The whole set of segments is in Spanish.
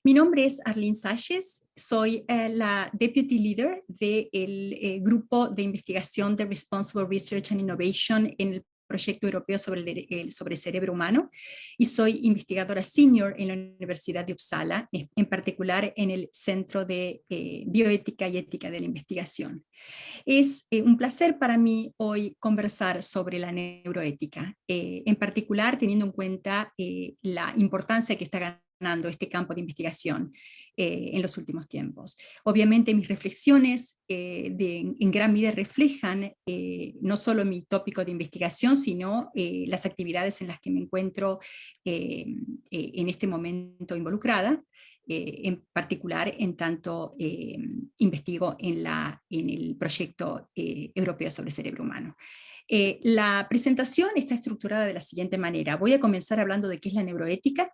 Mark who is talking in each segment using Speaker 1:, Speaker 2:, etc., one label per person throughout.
Speaker 1: Mi nombre es Arlene Salles, soy la Deputy Leader del grupo de investigación de Responsible Research and Innovation en el proyecto europeo sobre cerebro humano, y soy investigadora senior en la Universidad de Uppsala, en particular en el Centro de Bioética y Ética de la Investigación. Es un placer para mí hoy conversar sobre la neuroética, en particular teniendo en cuenta la importancia que está ganando este campo de investigación en los últimos tiempos. Obviamente mis reflexiones en gran medida reflejan no solo mi tópico de investigación, sino las actividades en las que me encuentro en este momento involucrada. En particular en tanto investigo en el proyecto europeo sobre cerebro humano. La presentación está estructurada de la siguiente manera. Voy a comenzar hablando de qué es la neuroética,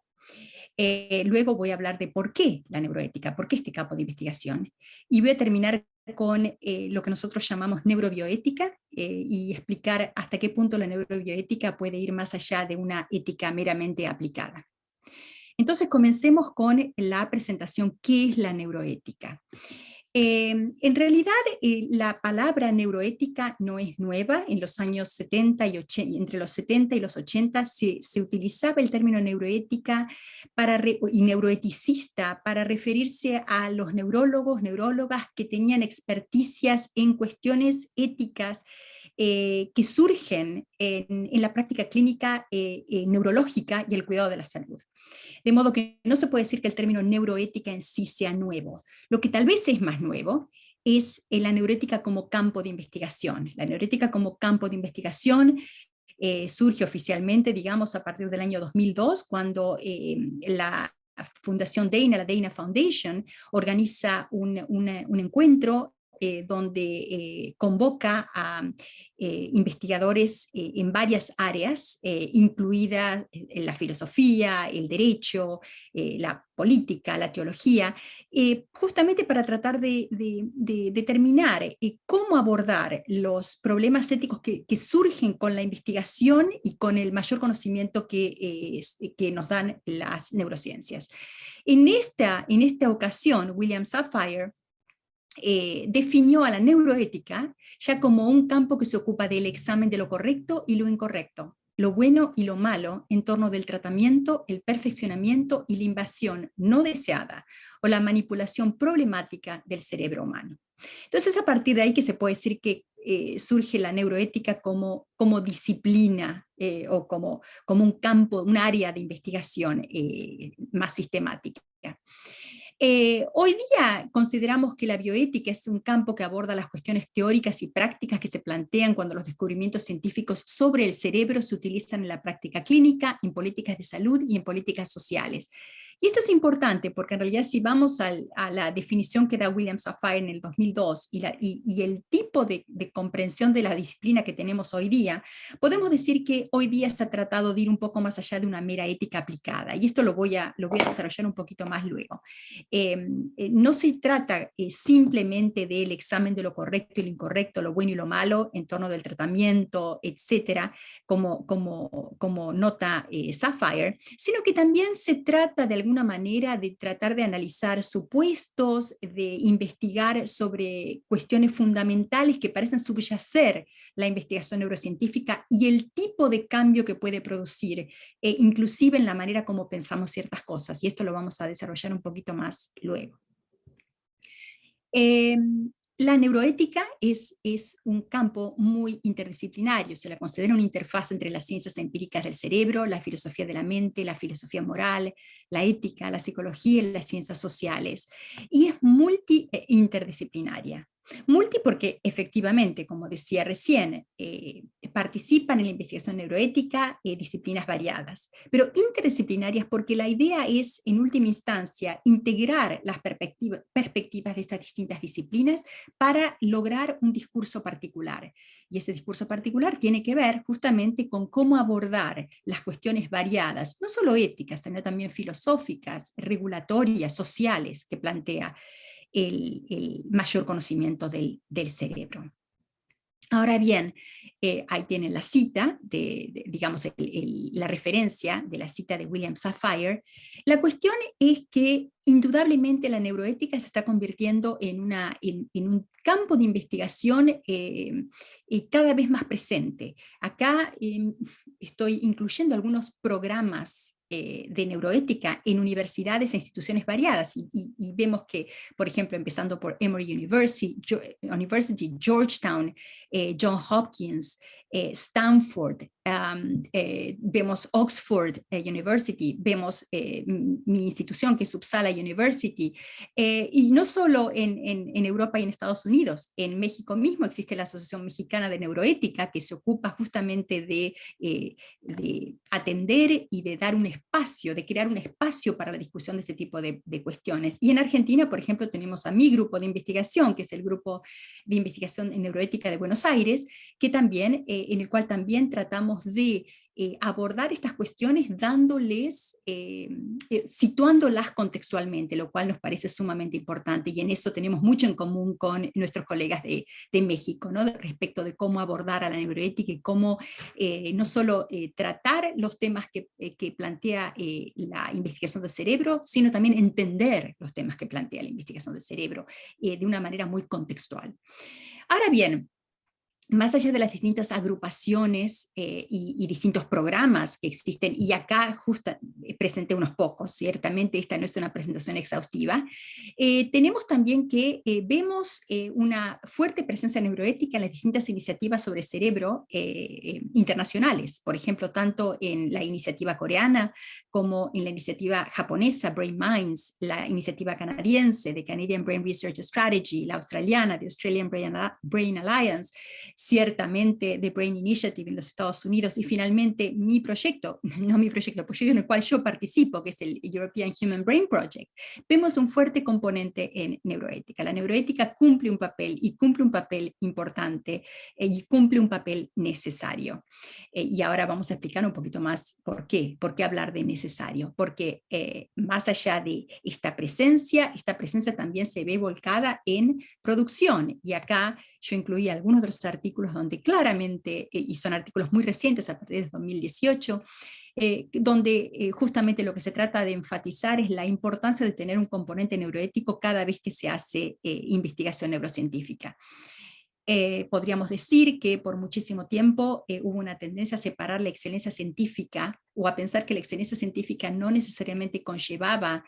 Speaker 1: luego voy a hablar de por qué la neuroética, por qué este campo de investigación, y voy a terminar con lo que nosotros llamamos neurobioética y explicar hasta qué punto la neurobioética puede ir más allá de una ética meramente aplicada. Entonces comencemos con la presentación, ¿qué es la neuroética? En realidad la palabra neuroética no es nueva. En los años 70 y 80, entre los 70 y los 80 se utilizaba el término neuroética y neuroeticista para referirse a los neurólogos, neurólogas que tenían experticias en cuestiones éticas que surgen en la práctica clínica neurológica y el cuidado de la salud. De modo que no se puede decir que el término neuroética en sí sea nuevo. Lo que tal vez es más nuevo es la neuroética como campo de investigación. La neuroética como campo de investigación surge oficialmente, digamos, a partir del año 2002, cuando la Fundación Dana, la Dana Foundation, organiza un encuentro donde convoca a investigadores en varias áreas, incluida la filosofía, el derecho, la política, la teología, justamente para tratar de determinar cómo abordar los problemas éticos que surgen con la investigación y con el mayor conocimiento que nos dan las neurociencias. En esta ocasión, William Safire definió a la neuroética ya como un campo que se ocupa del examen de lo correcto y lo incorrecto, lo bueno y lo malo en torno del tratamiento, el perfeccionamiento y la invasión no deseada o la manipulación problemática del cerebro humano. Entonces, a partir de ahí que se puede decir que surge la neuroética como disciplina o como un campo, un área de investigación más sistemática. Hoy día consideramos que la bioética es un campo que aborda las cuestiones teóricas y prácticas que se plantean cuando los descubrimientos científicos sobre el cerebro se utilizan en la práctica clínica, en políticas de salud y en políticas sociales. Y esto es importante porque en realidad si vamos a la definición que da William Safire en el 2002 y el tipo de comprensión de la disciplina que tenemos hoy día, podemos decir que hoy día se ha tratado de ir un poco más allá de una mera ética aplicada. Y esto lo voy a desarrollar un poquito más luego. No se trata simplemente del examen de lo correcto y lo incorrecto, lo bueno y lo malo en torno del tratamiento, etcétera, como nota Safire, sino que también se trata de alguna manera de tratar de analizar supuestos, de investigar sobre cuestiones fundamentales que parecen subyacer la investigación neurocientífica y el tipo de cambio que puede producir, inclusive en la manera como pensamos ciertas cosas, y esto lo vamos a desarrollar un poquito más luego. La neuroética es un campo muy interdisciplinario, se la considera una interfaz entre las ciencias empíricas del cerebro, la filosofía de la mente, la filosofía moral, la ética, la psicología y las ciencias sociales, y es interdisciplinaria. Multi porque efectivamente, como decía recién, participan en la investigación neuroética disciplinas variadas, pero interdisciplinarias porque la idea es, en última instancia, integrar las perspectivas de estas distintas disciplinas para lograr un discurso particular. Y ese discurso particular tiene que ver justamente con cómo abordar las cuestiones variadas, no solo éticas, sino también filosóficas, regulatorias, sociales, que plantea el mayor conocimiento del cerebro. Ahora bien, ahí tienen la cita, digamos, la referencia de la cita de William Safire. La cuestión es que indudablemente la neuroética se está convirtiendo en un campo de investigación cada vez más presente. Acá estoy incluyendo algunos programas de neuroética en universidades e instituciones variadas, y vemos que, por ejemplo, empezando por Emory University, Georgetown, Johns Hopkins, Stanford, vemos Oxford University, vemos mi institución que es Uppsala University, y no solo en Europa y en Estados Unidos, en México mismo existe la Asociación Mexicana de Neuroética, que se ocupa justamente de atender y de dar un espacio, de crear un espacio para la discusión de este tipo de cuestiones. Y en Argentina, por ejemplo, tenemos a mi grupo de investigación, que es el Grupo de Investigación en Neuroética de Buenos Aires, que también, en el cual también tratamos de abordar estas cuestiones dándoles, situándolas contextualmente, lo cual nos parece sumamente importante, y en eso tenemos mucho en común con nuestros colegas de México, ¿no? Respecto de cómo abordar a la neuroética y cómo no solo tratar los temas que plantea la investigación del cerebro, sino también entender los temas que plantea la investigación del cerebro de una manera muy contextual. Ahora bien, más allá de las distintas agrupaciones y distintos programas que existen, y acá justo presenté unos pocos, ciertamente esta no es una presentación exhaustiva, tenemos también que vemos una fuerte presencia neuroética en las distintas iniciativas sobre cerebro internacionales, por ejemplo, tanto en la iniciativa coreana como en la iniciativa japonesa, Brain Minds, la iniciativa canadiense de Canadian Brain Research Strategy, la australiana de Australian Brain Alliance, ciertamente The Brain Initiative en los Estados Unidos, y finalmente mi proyecto en el cual yo participo, que es el European Human Brain Project. Vemos un fuerte componente en neuroética. La neuroética cumple un papel, y cumple un papel importante, y cumple un papel necesario. Y ahora vamos a explicar un poquito más por qué hablar de necesario, porque más allá de esta presencia también se ve volcada en producción, y acá yo incluí algunos de los artículos donde claramente, y son artículos muy recientes a partir de 2018, donde justamente lo que se trata de enfatizar es la importancia de tener un componente neuroético cada vez que se hace investigación neurocientífica. Podríamos decir que por muchísimo tiempo hubo una tendencia a separar la excelencia científica, o a pensar que la excelencia científica no necesariamente conllevaba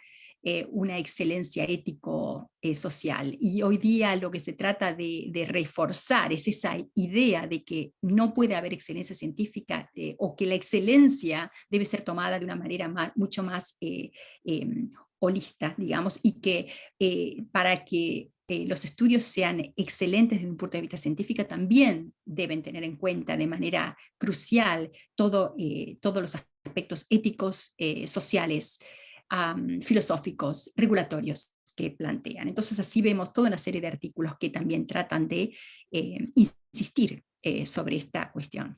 Speaker 1: una excelencia ético-social. Y hoy día lo que se trata de reforzar es esa idea de que no puede haber excelencia científica, o que la excelencia debe ser tomada de una manera mucho más holista, digamos, y que para que los estudios sean excelentes desde un punto de vista científico, también deben tener en cuenta de manera crucial todos los aspectos éticos, sociales, filosóficos, regulatorios que plantean. Entonces así vemos toda una serie de artículos que también tratan de insistir sobre esta cuestión.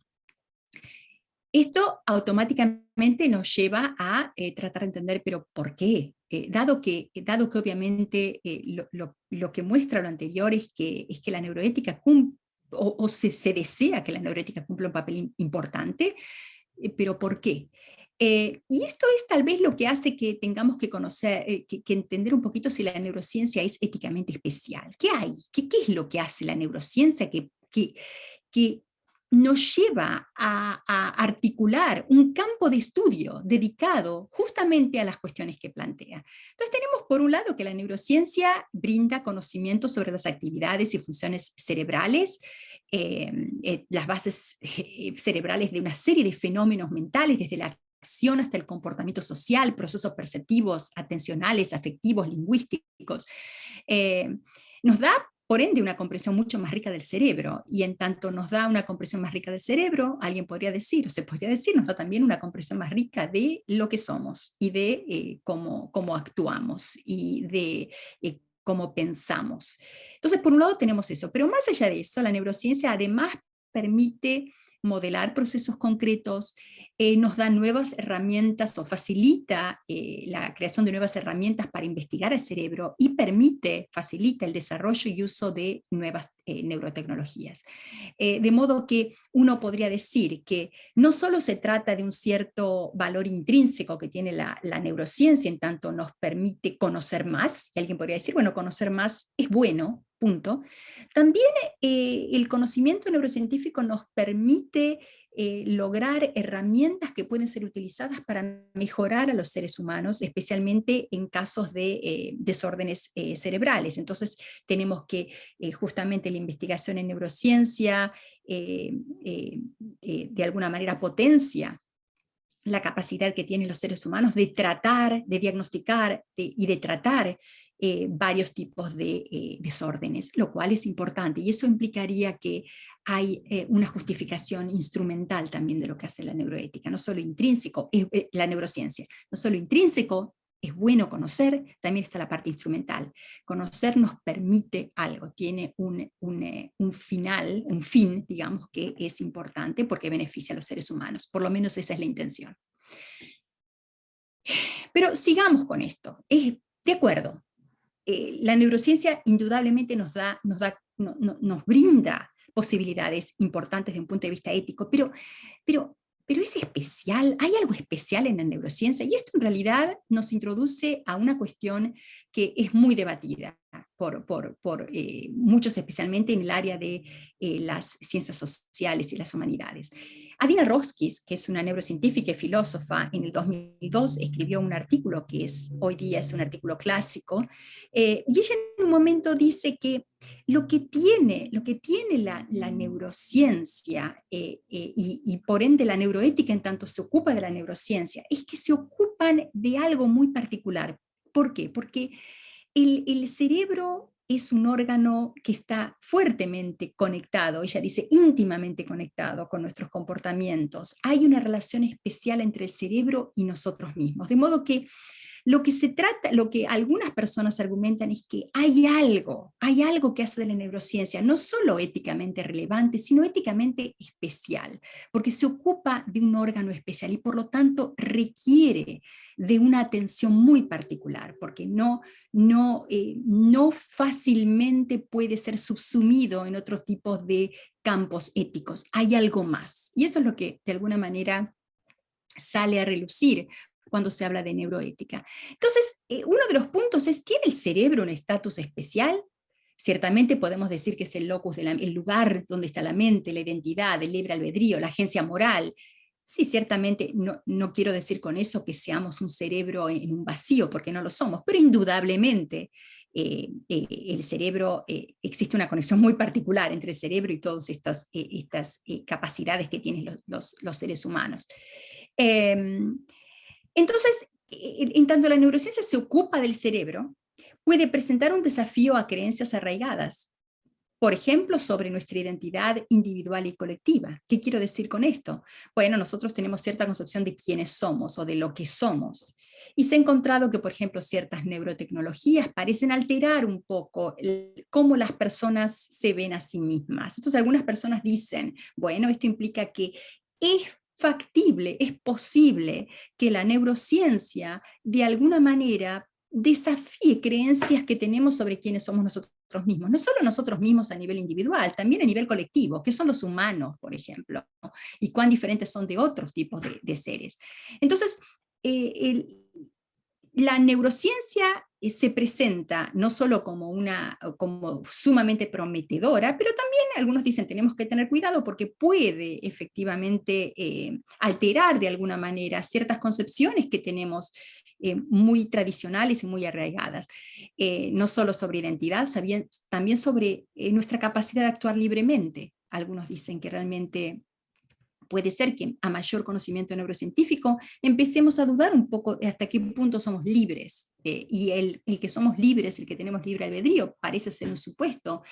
Speaker 1: Esto automáticamente nos lleva a tratar de entender, pero ¿por qué? Dado que obviamente lo que muestra lo anterior es que la neuroética se desea que la neuroética cumpla un papel importante, pero ¿por qué? Y esto es tal vez lo que hace que tengamos que conocer, que entender un poquito si la neurociencia es éticamente especial. ¿Qué hay? ¿Qué es lo que hace la neurociencia que nos lleva a articular un campo de estudio dedicado justamente a las cuestiones que plantea? Entonces tenemos por un lado que la neurociencia brinda conocimiento sobre las actividades y funciones cerebrales, las bases cerebrales de una serie de fenómenos mentales, desde la acción hasta el comportamiento social, procesos perceptivos, atencionales, afectivos, lingüísticos. Nos da, por ende, una comprensión mucho más rica del cerebro, y en tanto nos da una comprensión más rica del cerebro, alguien podría decir, o se podría decir, nos da también una comprensión más rica de lo que somos, y de cómo actuamos, y de cómo pensamos. Entonces, por un lado tenemos eso, pero más allá de eso, la neurociencia además permite modelar procesos concretos, nos da nuevas herramientas o facilita la creación de nuevas herramientas para investigar el cerebro y facilita el desarrollo y uso de nuevas neurotecnologías. De modo que uno podría decir que no solo se trata de un cierto valor intrínseco que tiene la neurociencia, en tanto nos permite conocer más, y alguien podría decir, bueno, conocer más es bueno, punto. También el conocimiento neurocientífico nos permite lograr herramientas que pueden ser utilizadas para mejorar a los seres humanos, especialmente en casos de desórdenes cerebrales. Entonces tenemos que justamente la investigación en neurociencia de alguna manera potencia la capacidad que tienen los seres humanos de tratar, de diagnosticar y de tratar varios tipos de desórdenes, lo cual es importante, y eso implicaría que hay una justificación instrumental también de lo que hace la neuroética, no solo intrínseco, la neurociencia, no solo intrínseco, es bueno conocer, también está la parte instrumental. Conocer nos permite algo, tiene un fin, digamos, que es importante porque beneficia a los seres humanos, por lo menos esa es la intención. Pero sigamos con esto, de acuerdo, la neurociencia indudablemente nos brinda posibilidades importantes desde un punto de vista ético, pero es especial, hay algo especial en la neurociencia, y esto en realidad nos introduce a una cuestión que es muy debatida por muchos, especialmente en el área de las ciencias sociales y las humanidades. Adina Roskis, que es una neurocientífica y filósofa, en el 2002 escribió un artículo que hoy día es un artículo clásico, y ella en un momento dice que lo que tiene la neurociencia y por ende la neuroética en tanto se ocupa de la neurociencia, es que se ocupan de algo muy particular. ¿Por qué? Porque el cerebro es un órgano que está fuertemente conectado, ella dice íntimamente conectado con nuestros comportamientos. Hay una relación especial entre el cerebro y nosotros mismos, de modo que lo que algunas personas argumentan es que hay algo que hace de la neurociencia no solo éticamente relevante, sino éticamente especial, porque se ocupa de un órgano especial y por lo tanto requiere de una atención muy particular, porque no fácilmente puede ser subsumido en otros tipos de campos éticos. Hay algo más, y eso es lo que de alguna manera sale a relucir cuando se habla de neuroética. Entonces, uno de los puntos es, ¿tiene el cerebro un estatus especial? Ciertamente podemos decir que es el locus, el lugar donde está la mente, la identidad, el libre albedrío, la agencia moral. Sí, ciertamente no quiero decir con eso que seamos un cerebro en un vacío, porque no lo somos, pero indudablemente el cerebro, existe una conexión muy particular entre el cerebro y todas estas capacidades que tienen los seres humanos. Entonces, en tanto la neurociencia se ocupa del cerebro, puede presentar un desafío a creencias arraigadas, por ejemplo, sobre nuestra identidad individual y colectiva. ¿Qué quiero decir con esto? Bueno, nosotros tenemos cierta concepción de quiénes somos o de lo que somos, y se ha encontrado que, por ejemplo, ciertas neurotecnologías parecen alterar un poco cómo las personas se ven a sí mismas. Entonces, algunas personas dicen, bueno, esto implica que es factible, es posible que la neurociencia de alguna manera desafíe creencias que tenemos sobre quiénes somos nosotros mismos, no solo nosotros mismos a nivel individual, también a nivel colectivo, que son los humanos, por ejemplo, y cuán diferentes son de otros tipos de seres. Entonces, la neurociencia se presenta no solo como sumamente prometedora, pero también algunos dicen tenemos que tener cuidado porque puede efectivamente alterar de alguna manera ciertas concepciones que tenemos muy tradicionales y muy arraigadas, no solo sobre identidad, también sobre nuestra capacidad de actuar libremente. Algunos dicen que realmente puede ser que a mayor conocimiento neurocientífico empecemos a dudar un poco hasta qué punto somos libres, y el que somos libres, el que tenemos libre albedrío, parece ser un supuesto,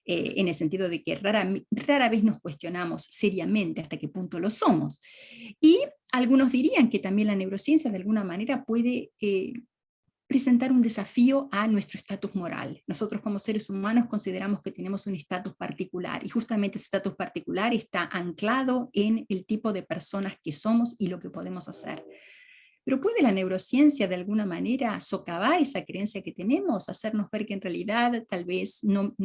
Speaker 1: en el sentido de que rara vez nos cuestionamos seriamente hasta qué punto lo somos. Y algunos dirían que también la neurociencia de alguna manera puede presentar un desafío a nuestro estatus moral. Nosotros como seres humanos consideramos que tenemos un estatus particular, y justamente ese estatus particular está anclado en el tipo de personas que somos y lo que podemos hacer. Pero ¿puede la neurociencia de alguna manera socavar esa creencia que tenemos, hacernos ver que en realidad tal vez no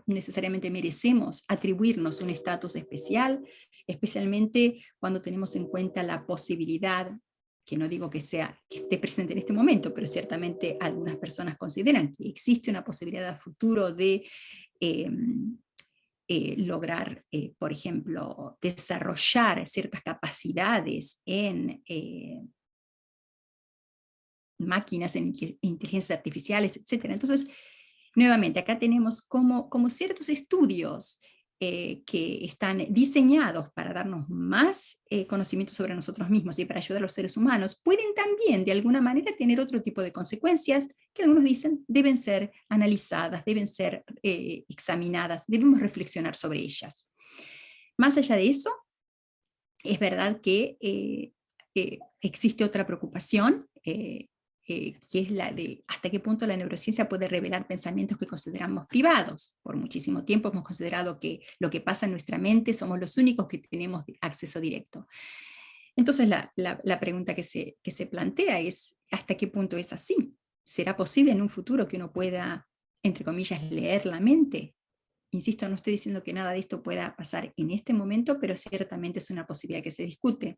Speaker 1: necesariamente merecemos atribuirnos un estatus especial, especialmente cuando tenemos en cuenta la posibilidad, que no digo que esté presente en este momento, pero ciertamente algunas personas consideran que existe una posibilidad a futuro de lograr, por ejemplo, desarrollar ciertas capacidades en máquinas, en inteligencias artificiales, etc. Entonces, nuevamente, acá tenemos como ciertos estudios que están diseñados para darnos más conocimiento sobre nosotros mismos y para ayudar a los seres humanos, pueden también de alguna manera tener otro tipo de consecuencias que algunos dicen deben ser analizadas, deben ser examinadas, debemos reflexionar sobre ellas. Más allá de eso, es verdad que existe otra preocupación, que es la de hasta qué punto la neurociencia puede revelar pensamientos que consideramos privados. Por muchísimo tiempo hemos considerado que lo que pasa en nuestra mente somos los únicos que tenemos acceso directo. Entonces la pregunta que se plantea es ¿hasta qué punto es así? ¿Será posible en un futuro que uno pueda, entre comillas, leer la mente? Insisto, no estoy diciendo que nada de esto pueda pasar en este momento, pero ciertamente es una posibilidad que se discute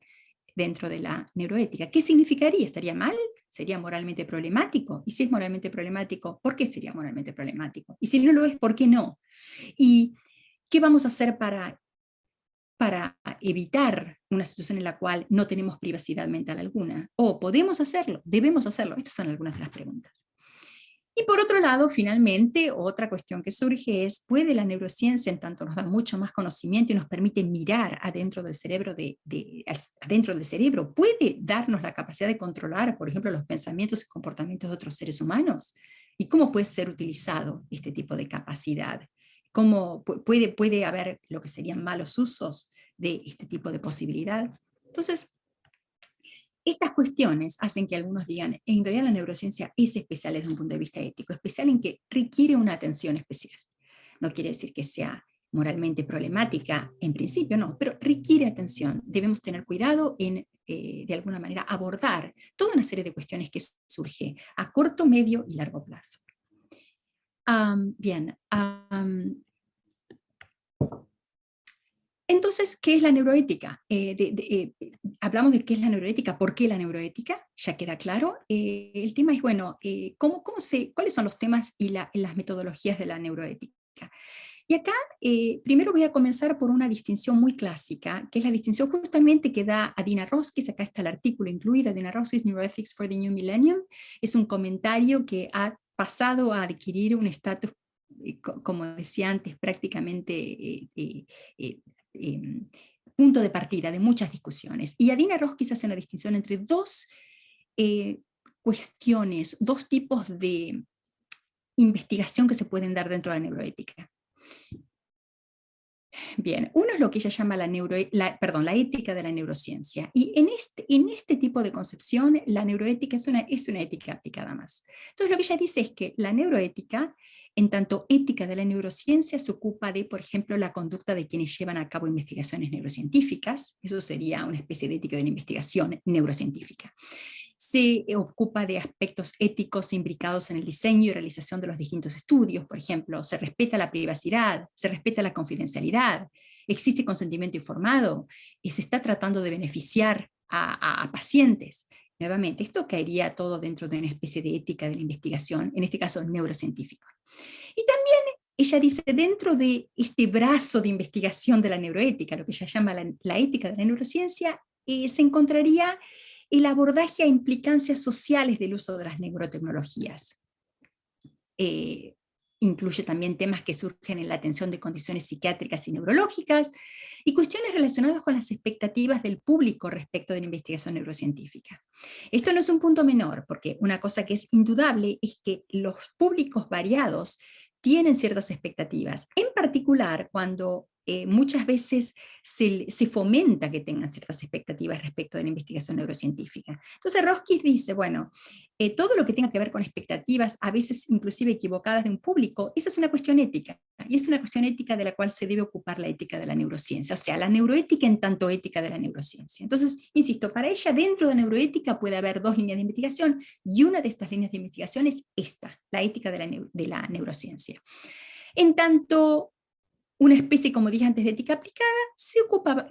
Speaker 1: dentro de la neuroética. ¿Qué significaría? ¿Estaría mal? ¿Sería moralmente problemático? Y si es moralmente problemático, ¿por qué sería moralmente problemático? Y si no lo es, ¿por qué no? ¿Y qué vamos a hacer para evitar una situación en la cual no tenemos privacidad mental alguna? ¿O podemos hacerlo? ¿Debemos hacerlo? Estas son algunas de las preguntas. Y por otro lado, finalmente, otra cuestión que surge es, ¿puede la neurociencia, en tanto nos da mucho más conocimiento y nos permite mirar adentro del cerebro, adentro del cerebro, puede darnos la capacidad de controlar, por ejemplo, los pensamientos y comportamientos de otros seres humanos? ¿Y cómo puede ser utilizado este tipo de capacidad? ¿Cómo puede haber lo que serían malos usos de este tipo de posibilidad? Entonces, estas cuestiones hacen que algunos digan, en realidad la neurociencia es especial desde un punto de vista ético, especial en que requiere una atención especial. No quiere decir que sea moralmente problemática, en principio no, pero requiere atención. Debemos tener cuidado en, de alguna manera, abordar toda una serie de cuestiones que surge a corto, medio y largo plazo. Bien. Entonces, ¿qué es la neuroética? Hablamos de qué es la neuroética, ¿por qué la neuroética? Ya queda claro. El tema es, bueno, ¿cuáles son los temas y las metodologías de la neuroética? Y acá, primero voy a comenzar por una distinción muy clásica, que es la distinción justamente que da Adina Roskis. Acá está el artículo incluido, Adina Roskis, Neuroethics for the New Millennium. Es un comentario que ha pasado a adquirir un estatus, como decía antes, prácticamente punto de partida de muchas discusiones. Y Adina Roskis hace una distinción entre dos cuestiones, dos tipos de investigación que se pueden dar dentro de la neuroética. Bien, uno es lo que ella llama la ética de la neurociencia. Y en este tipo de concepción, la neuroética es una ética aplicada más. Entonces, lo que ella dice es que la neuroética, en tanto ética de la neurociencia, se ocupa de, por ejemplo, la conducta de quienes llevan a cabo investigaciones neurocientíficas. Eso sería una especie de ética de la investigación neurocientífica. Se ocupa de aspectos éticos imbricados en el diseño y realización de los distintos estudios. Por ejemplo, se respeta la privacidad, se respeta la confidencialidad, existe consentimiento informado, y se está tratando de beneficiar a pacientes. Nuevamente, esto caería todo dentro de una especie de ética de la investigación, en este caso neurocientífica. Y también ella dice, dentro de este brazo de investigación de la neuroética, lo que ella llama la ética de la neurociencia, se encontraría el abordaje a implicancias sociales del uso de las neurotecnologías. Incluye también temas que surgen en la atención de condiciones psiquiátricas y neurológicas, y cuestiones relacionadas con las expectativas del público respecto de la investigación neurocientífica. Esto no es un punto menor, porque una cosa que es indudable es que los públicos variados tienen ciertas expectativas, en particular cuando muchas veces se fomenta que tengan ciertas expectativas respecto de la investigación neurocientífica. Entonces Roskis dice, bueno, todo lo que tenga que ver con expectativas, a veces inclusive equivocadas de un público, esa es una cuestión ética, y es una cuestión ética de la cual se debe ocupar la ética de la neurociencia, o sea, la neuroética en tanto ética de la neurociencia. Entonces, insisto, para ella dentro de neuroética puede haber dos líneas de investigación, y una de estas líneas de investigación es esta, la ética de la neurociencia. En tanto una especie, como dije antes, de ética aplicada, se ocupa,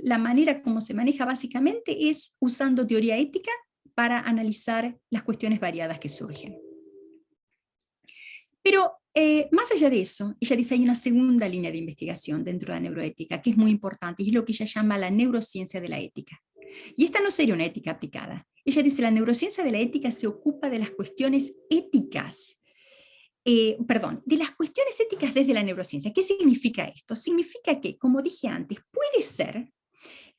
Speaker 1: la manera como se maneja básicamente es usando teoría ética para analizar las cuestiones variadas que surgen. Pero más allá de eso, ella dice hay una segunda línea de investigación dentro de la neuroética que es muy importante y es lo que ella llama la neurociencia de la ética. Y esta no sería una ética aplicada. Ella dice la neurociencia de la ética se ocupa de las cuestiones éticas, de las cuestiones éticas desde la neurociencia. ¿Qué significa esto? Significa que, como dije antes, puede ser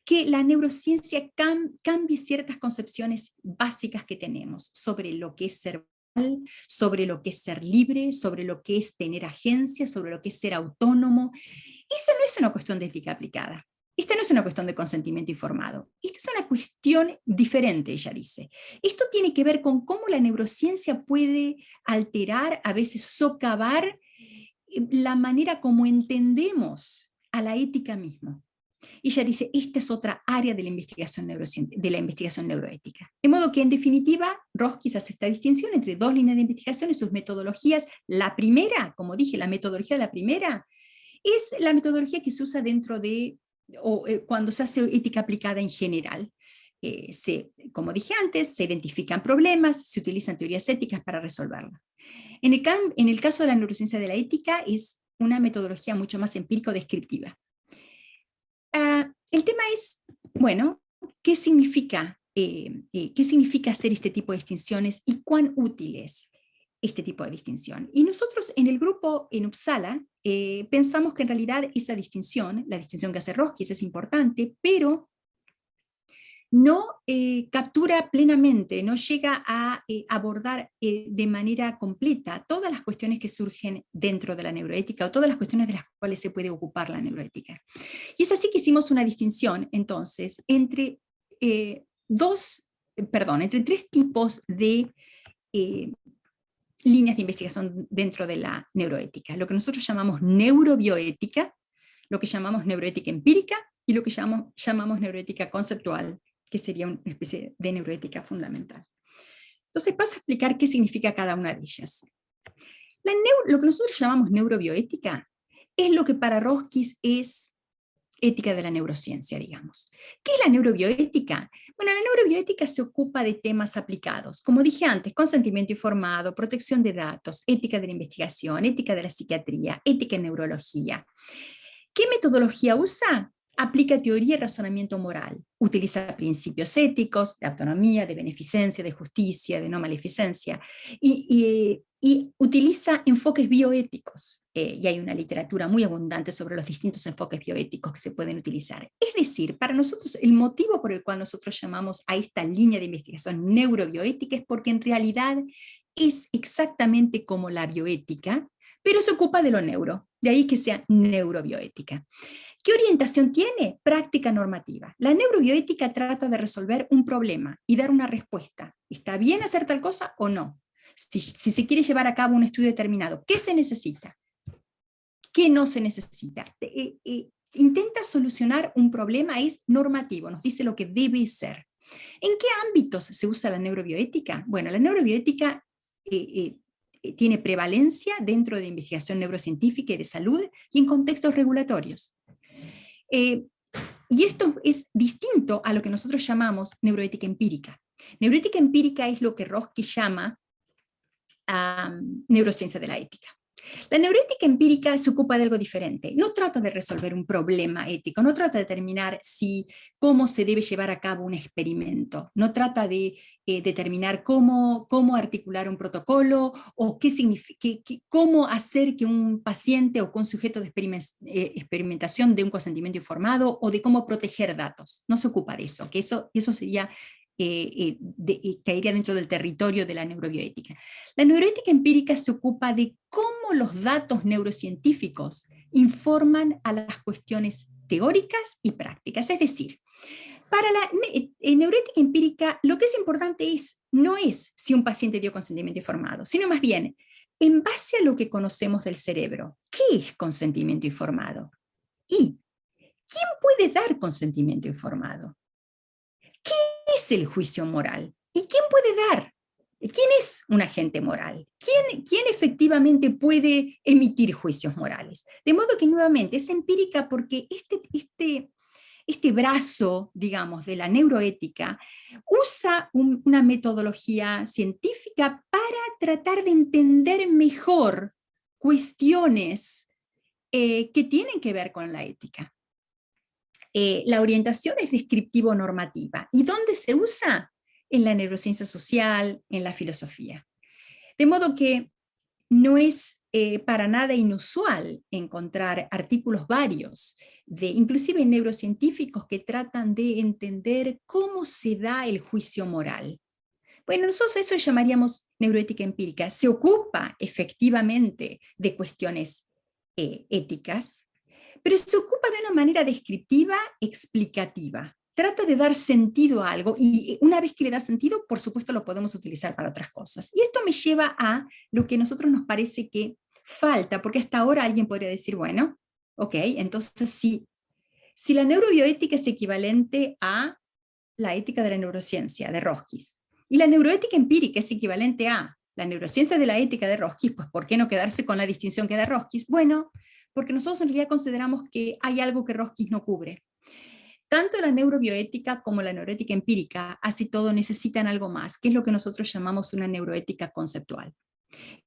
Speaker 1: que la neurociencia cambie ciertas concepciones básicas que tenemos sobre lo que es ser mal, sobre lo que es ser libre, sobre lo que es tener agencia, sobre lo que es ser autónomo. Esa no es una cuestión de ética aplicada. Esta no es una cuestión de consentimiento informado. Esta es una cuestión diferente, ella dice. Esto tiene que ver con cómo la neurociencia puede alterar, a veces socavar, la manera como entendemos a la ética misma. Y ella dice, esta es otra área de la investigación neuroética. De modo que, en definitiva, Roskis hace esta distinción entre dos líneas de investigación y sus metodologías. La primera, como dije, la metodología de la primera, es la metodología que se usa dentro de, cuando se hace ética aplicada en general. Como dije antes, se identifican problemas, se utilizan teorías éticas para resolverlos. En el caso de la neurociencia de la ética, es una metodología mucho más empírico-descriptiva. El tema es, bueno, ¿qué significa hacer este tipo de distinciones y cuán útil es este tipo de distinción? Y nosotros en el grupo en Uppsala pensamos que en realidad esa distinción, la distinción que hace Roskis es importante, pero no captura plenamente, no llega a abordar de manera completa todas las cuestiones que surgen dentro de la neuroética o todas las cuestiones de las cuales se puede ocupar la neuroética. Y es así que hicimos una distinción, entonces, entre tres tipos de líneas de investigación dentro de la neuroética. Lo que nosotros llamamos neurobioética, lo que llamamos neuroética empírica y lo que llamamos neuroética conceptual, que sería una especie de neuroética fundamental. Entonces paso a explicar qué significa cada una de ellas. Lo que nosotros llamamos neurobioética es lo que para Roskis es ética de la neurociencia, digamos. ¿Qué es la neurobioética? Bueno, la neurobioética se ocupa de temas aplicados, como dije antes, consentimiento informado, protección de datos, ética de la investigación, ética de la psiquiatría, ética en neurología. ¿Qué metodología usa? Aplica teoría y razonamiento moral, utiliza principios éticos, de autonomía, de beneficencia, de justicia, de no maleficencia, y utiliza enfoques bioéticos, y hay una literatura muy abundante sobre los distintos enfoques bioéticos que se pueden utilizar. Es decir, para nosotros, el motivo por el cual nosotros llamamos a esta línea de investigación neurobioética es porque en realidad es exactamente como la bioética, pero se ocupa de lo neuro, de ahí que sea neurobioética. ¿Qué orientación tiene? Práctica normativa. La neurobioética trata de resolver un problema y dar una respuesta. ¿Está bien hacer tal cosa o no? Si se quiere llevar a cabo un estudio determinado, ¿qué se necesita? ¿Qué no se necesita? Intenta solucionar un problema, es normativo, nos dice lo que debe ser. ¿En qué ámbitos se usa la neurobioética? Bueno, la neurobioética tiene prevalencia dentro de la investigación neurocientífica y de salud y en contextos regulatorios. Y esto es distinto a lo que nosotros llamamos neuroética empírica. Neuroética empírica es lo que Roskis llama neurociencia de la ética. La neuroética empírica se ocupa de algo diferente. No trata de resolver un problema ético, no trata de determinar cómo se debe llevar a cabo un experimento, no trata de determinar cómo articular un protocolo o cómo hacer que un paciente o que un sujeto de experimentación dé un consentimiento informado o de cómo proteger datos. No se ocupa de eso, que eso sería caería dentro del territorio de la neurobioética. La neuroética empírica se ocupa de cómo los datos neurocientíficos informan a las cuestiones teóricas y prácticas. Es decir, para la neuroética empírica, lo que es importante no es si un paciente dio consentimiento informado, sino más bien, en base a lo que conocemos del cerebro, ¿qué es consentimiento informado? ¿Y quién puede dar consentimiento informado? ¿Qué es el juicio moral? ¿Y quién puede dar? ¿Quién es un agente moral? ¿Quién efectivamente puede emitir juicios morales? De modo que nuevamente es empírica porque este brazo, digamos, de la neuroética usa una metodología científica para tratar de entender mejor cuestiones que tienen que ver con la ética. La orientación es descriptivo-normativa. ¿Y dónde se usa? En la neurociencia social, en la filosofía. De modo que no es para nada inusual encontrar artículos varios, inclusive neurocientíficos, que tratan de entender cómo se da el juicio moral. Bueno, nosotros eso llamaríamos neuroética empírica. Se ocupa efectivamente de cuestiones éticas, pero se ocupa de una manera descriptiva, explicativa. Trata de dar sentido a algo y una vez que le da sentido, por supuesto lo podemos utilizar para otras cosas. Y esto me lleva a lo que a nosotros nos parece que falta, porque hasta ahora alguien podría decir, bueno, ok, entonces si la neurobioética es equivalente a la ética de la neurociencia de Roskis, y la neuroética empírica es equivalente a la neurociencia de la ética de Roskis, pues ¿por qué no quedarse con la distinción que da Roskis? Bueno, porque nosotros en realidad consideramos que hay algo que Roskis no cubre. Tanto la neurobioética como la neuroética empírica, así todo, necesitan algo más, que es lo que nosotros llamamos una neuroética conceptual.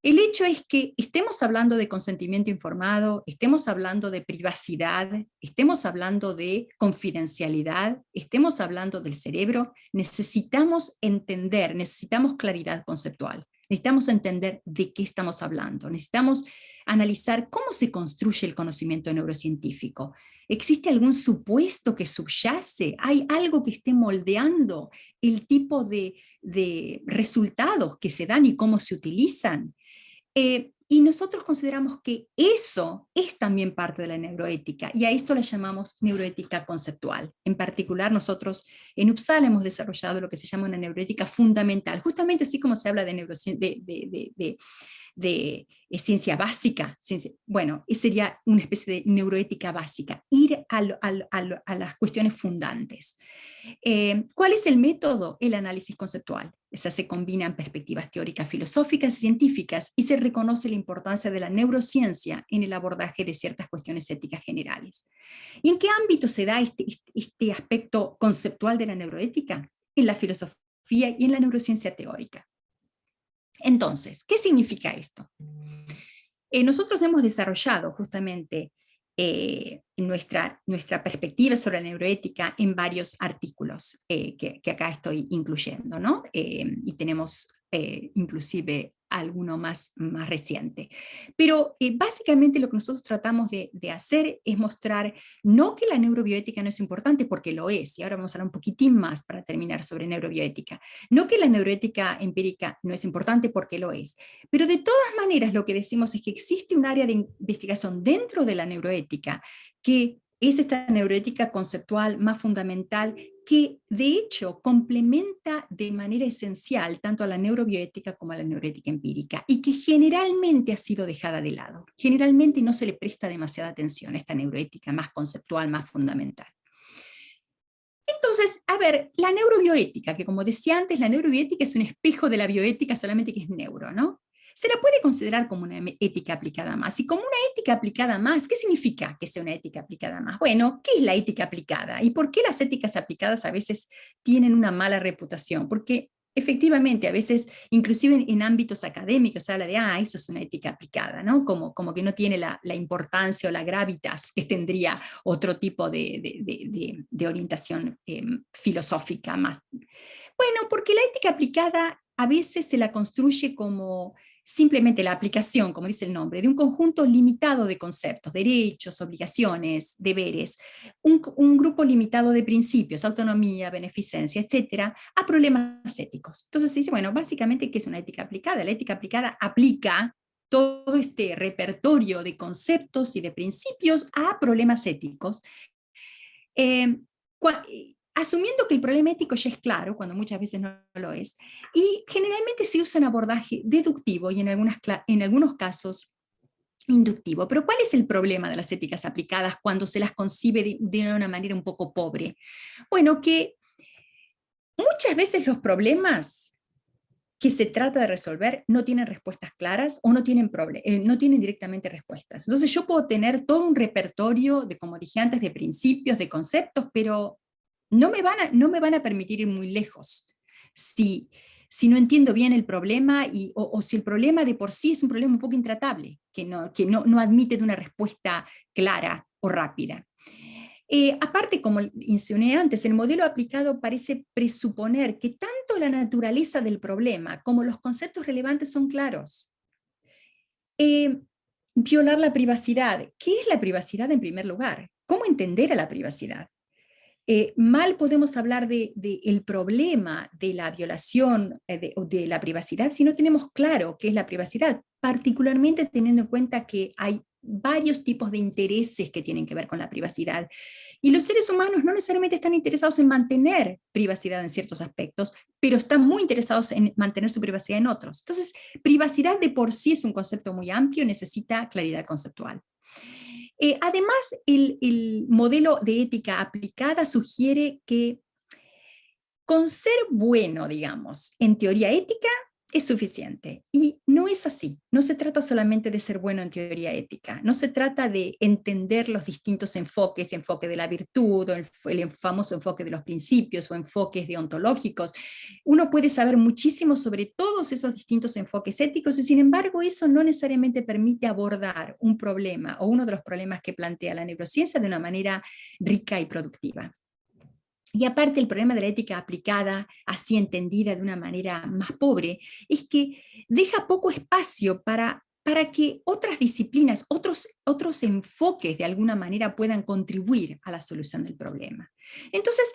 Speaker 1: El hecho es que estemos hablando de consentimiento informado, estemos hablando de privacidad, estemos hablando de confidencialidad, estemos hablando del cerebro, necesitamos entender, necesitamos claridad conceptual. Necesitamos entender de qué estamos hablando, necesitamos analizar cómo se construye el conocimiento neurocientífico. ¿Existe algún supuesto que subyace? ¿Hay algo que esté moldeando el tipo de resultados que se dan y cómo se utilizan? Y nosotros consideramos que eso es también parte de la neuroética, y a esto le llamamos neuroética conceptual. En particular, nosotros en Uppsala hemos desarrollado lo que se llama una neuroética fundamental, justamente así como se habla de ciencia básica, bueno, sería una especie de neuroética básica, ir a las cuestiones fundantes. ¿Cuál es el método? El análisis conceptual. O sea, se combinan perspectivas teóricas, filosóficas y científicas, y se reconoce la importancia de la neurociencia en el abordaje de ciertas cuestiones éticas generales. ¿Y en qué ámbito se da este aspecto conceptual de la neuroética? En la filosofía y en la neurociencia teórica. Entonces, ¿qué significa esto? Nosotros hemos desarrollado justamente nuestra perspectiva sobre la neuroética en varios artículos que acá estoy incluyendo, ¿no? Y tenemos inclusive alguno más reciente. Pero básicamente lo que nosotros tratamos de hacer es mostrar no que la neurobioética no es importante, porque lo es, y ahora vamos a hablar un poquitín más para terminar sobre neurobioética, no que la neuroética empírica no es importante, porque lo es, pero de todas maneras lo que decimos es que existe un área de investigación dentro de la neuroética que es esta neuroética conceptual más fundamental, que de hecho complementa de manera esencial tanto a la neurobioética como a la neuroética empírica, y que generalmente ha sido dejada de lado. Generalmente no se le presta demasiada atención a esta neuroética más conceptual, más fundamental. Entonces, a ver, la neurobioética, que como decía antes, la neurobioética es un espejo de la bioética, solamente que es neuro, ¿no? Se la puede considerar como una ética aplicada más. Y como una ética aplicada más, ¿qué significa que sea una ética aplicada más? Bueno, ¿qué es la ética aplicada? ¿Y por qué las éticas aplicadas a veces tienen una mala reputación? Porque efectivamente, a veces, inclusive en ámbitos académicos, se habla de, eso es una ética aplicada, ¿no? Como que no tiene la importancia o la gravitas que tendría otro tipo de orientación filosófica más. Bueno, porque la ética aplicada a veces se la construye como simplemente la aplicación, como dice el nombre, de un conjunto limitado de conceptos, derechos, obligaciones, deberes, un grupo limitado de principios, autonomía, beneficencia, etcétera, a problemas éticos. Entonces se dice, bueno, básicamente, ¿qué es una ética aplicada? La ética aplicada aplica todo este repertorio de conceptos y de principios a problemas éticos. Eh, asumiendo que el problema ético ya es claro, cuando muchas veces no lo es, y generalmente se usa un abordaje deductivo y en algunos casos inductivo. Pero ¿cuál es el problema de las éticas aplicadas cuando se las concibe de una manera un poco pobre? Bueno, que muchas veces los problemas que se trata de resolver no tienen respuestas claras o no tienen directamente respuestas. Entonces yo puedo tener todo un repertorio de, como dije antes, de principios, de conceptos, pero no me van a permitir ir muy lejos si no entiendo bien el problema o si el problema de por sí es un problema un poco intratable, que no admite de una respuesta clara o rápida. Aparte, como insinué antes, el modelo aplicado parece presuponer que tanto la naturaleza del problema como los conceptos relevantes son claros. Violar la privacidad. ¿Qué es la privacidad en primer lugar? ¿Cómo entender a la privacidad? Mal podemos hablar el problema de la violación de la privacidad si no tenemos claro qué es la privacidad, particularmente teniendo en cuenta que hay varios tipos de intereses que tienen que ver con la privacidad. Y los seres humanos no necesariamente están interesados en mantener privacidad en ciertos aspectos, pero están muy interesados en mantener su privacidad en otros. Entonces, privacidad de por sí es un concepto muy amplio, necesita claridad conceptual. Además, el modelo de ética aplicada sugiere que con ser bueno, digamos, en teoría ética, es suficiente. Y no es así. No se trata solamente de ser bueno en teoría ética. No se trata de entender los distintos enfoques, enfoque de la virtud, o el famoso enfoque de los principios, o enfoques deontológicos. Uno puede saber muchísimo sobre todos esos distintos enfoques éticos, y sin embargo, eso no necesariamente permite abordar un problema o uno de los problemas que plantea la neurociencia de una manera rica y productiva. Y aparte el problema de la ética aplicada, así entendida de una manera más pobre, es que deja poco espacio para que otras disciplinas, otros enfoques de alguna manera puedan contribuir a la solución del problema. Entonces,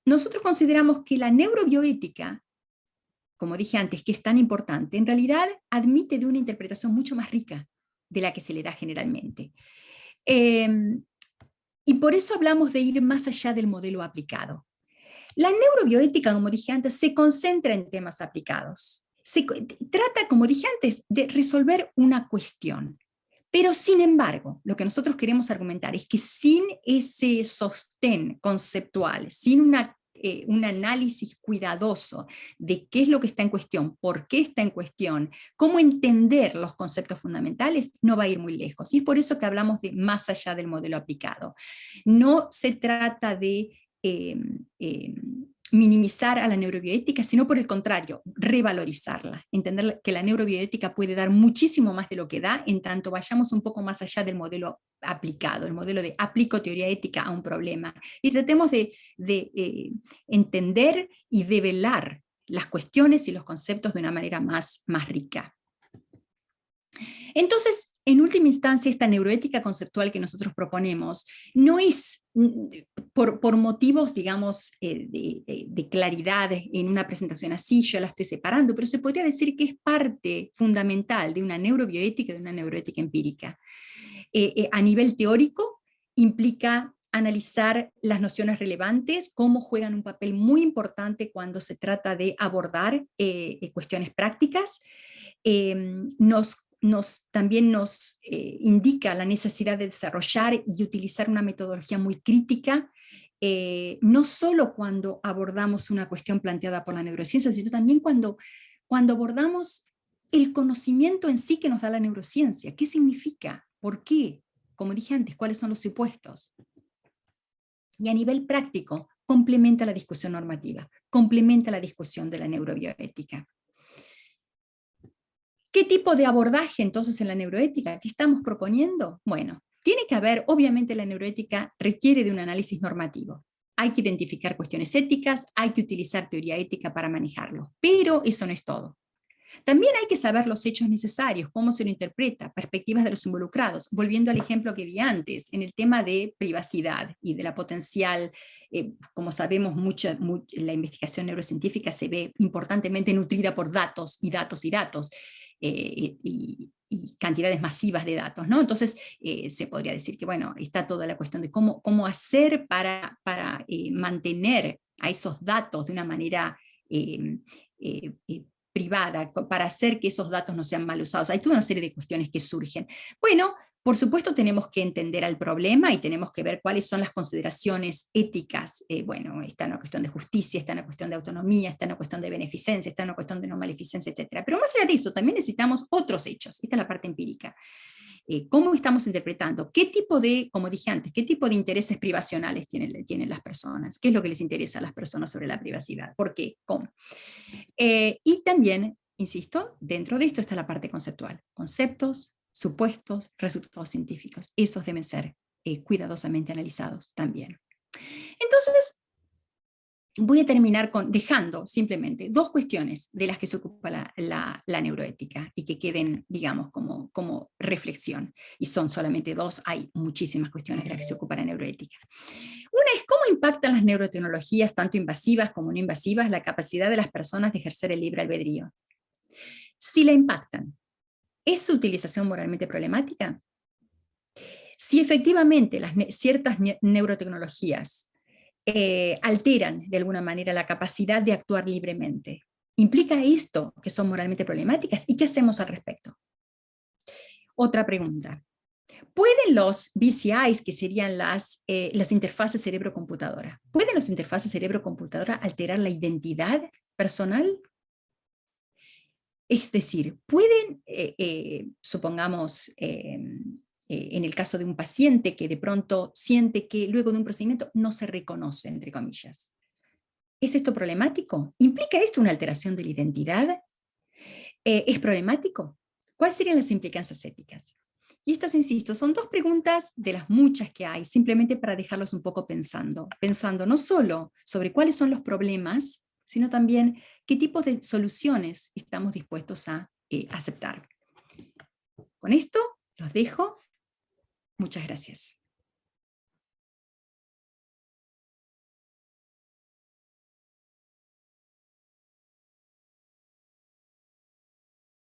Speaker 1: nosotros consideramos que la neurobioética, como dije antes, que es tan importante, en realidad admite de una interpretación mucho más rica de la que se le da generalmente. Y por eso hablamos de ir más allá del modelo aplicado. La neurobioética, como dije antes, se concentra en temas aplicados. Se trata, como dije antes, de resolver una cuestión. Pero sin embargo, lo que nosotros queremos argumentar es que sin ese sostén conceptual, sin un análisis cuidadoso de qué es lo que está en cuestión, por qué está en cuestión, cómo entender los conceptos fundamentales, no va a ir muy lejos. Y es por eso que hablamos de más allá del modelo aplicado. No se trata de minimizar a la neurobioética, sino por el contrario, revalorizarla, entender que la neurobioética puede dar muchísimo más de lo que da, en tanto vayamos un poco más allá del modelo aplicado, el modelo de aplico teoría ética a un problema, y tratemos de entender y develar las cuestiones y los conceptos de una manera más rica. Entonces, en última instancia, esta neuroética conceptual que nosotros proponemos no es por motivos, digamos, de claridad en una presentación así, yo la estoy separando, pero se podría decir que es parte fundamental de una neurobioética y de una neuroética empírica. A nivel teórico, implica analizar las nociones relevantes, cómo juegan un papel muy importante cuando se trata de abordar cuestiones prácticas. También nos indica la necesidad de desarrollar y utilizar una metodología muy crítica, no solo cuando abordamos una cuestión planteada por la neurociencia, sino también cuando abordamos el conocimiento en sí que nos da la neurociencia. ¿Qué significa? ¿Por qué? Como dije antes, ¿cuáles son los supuestos? Y a nivel práctico, complementa la discusión normativa, complementa la discusión de la neurobioética. ¿Qué tipo de abordaje entonces en la neuroética que estamos proponiendo? Bueno, tiene que haber, obviamente la neuroética requiere de un análisis normativo. Hay que identificar cuestiones éticas, hay que utilizar teoría ética para manejarlo, pero eso no es todo. También hay que saber los hechos necesarios, cómo se lo interpreta, perspectivas de los involucrados. Volviendo al ejemplo que vi antes, en el tema de privacidad y de la potencial, como sabemos, la investigación neurocientífica se ve importantemente nutrida por datos y datos y datos. y cantidades masivas de datos, ¿no? Entonces, se podría decir que, bueno, está toda la cuestión de cómo hacer para mantener a esos datos de una manera privada, para hacer que esos datos no sean mal usados. Hay toda una serie de cuestiones que surgen. Bueno, por supuesto tenemos que entender al problema y tenemos que ver cuáles son las consideraciones éticas. Bueno, está en una cuestión de justicia, está en una cuestión de autonomía, está en una cuestión de beneficencia, está en una cuestión de no maleficencia, etc. Pero más allá de eso, también necesitamos otros hechos. Esta es la parte empírica. ¿Cómo estamos interpretando? ¿Qué tipo de, como dije antes, qué tipo de intereses privacionales tienen las personas? ¿Qué es lo que les interesa a las personas sobre la privacidad? ¿Por qué? ¿Cómo? Y también, insisto, dentro de esto está la parte conceptual. Conceptos, supuestos, resultados científicos. Esos deben ser cuidadosamente analizados también. Entonces, voy a terminar dejando simplemente dos cuestiones de las que se ocupa la neuroética y que queden, digamos, como reflexión. Y son solamente dos, hay muchísimas cuestiones de las que se ocupa la neuroética. Una es cómo impactan las neurotecnologías, tanto invasivas como no invasivas, la capacidad de las personas de ejercer el libre albedrío. Si la impactan, ¿es su utilización moralmente problemática? Si efectivamente ciertas neurotecnologías alteran de alguna manera la capacidad de actuar libremente, ¿implica esto que son moralmente problemáticas? ¿Y qué hacemos al respecto? Otra pregunta. ¿Pueden los BCIs, que serían las interfaces cerebro-computadora, ¿pueden las interfaces cerebro-computadora alterar la identidad personal? Es decir, pueden, supongamos, en el caso de un paciente que de pronto siente que luego de un procedimiento no se reconoce, entre comillas. ¿Es esto problemático? ¿Implica esto una alteración de la identidad? ¿Es problemático? ¿Cuáles serían las implicancias éticas? Y estas, insisto, son dos preguntas de las muchas que hay, simplemente para dejarlos un poco pensando no solo sobre cuáles son los problemas, sino también qué tipo de soluciones estamos dispuestos a aceptar. Con esto los dejo. Muchas gracias.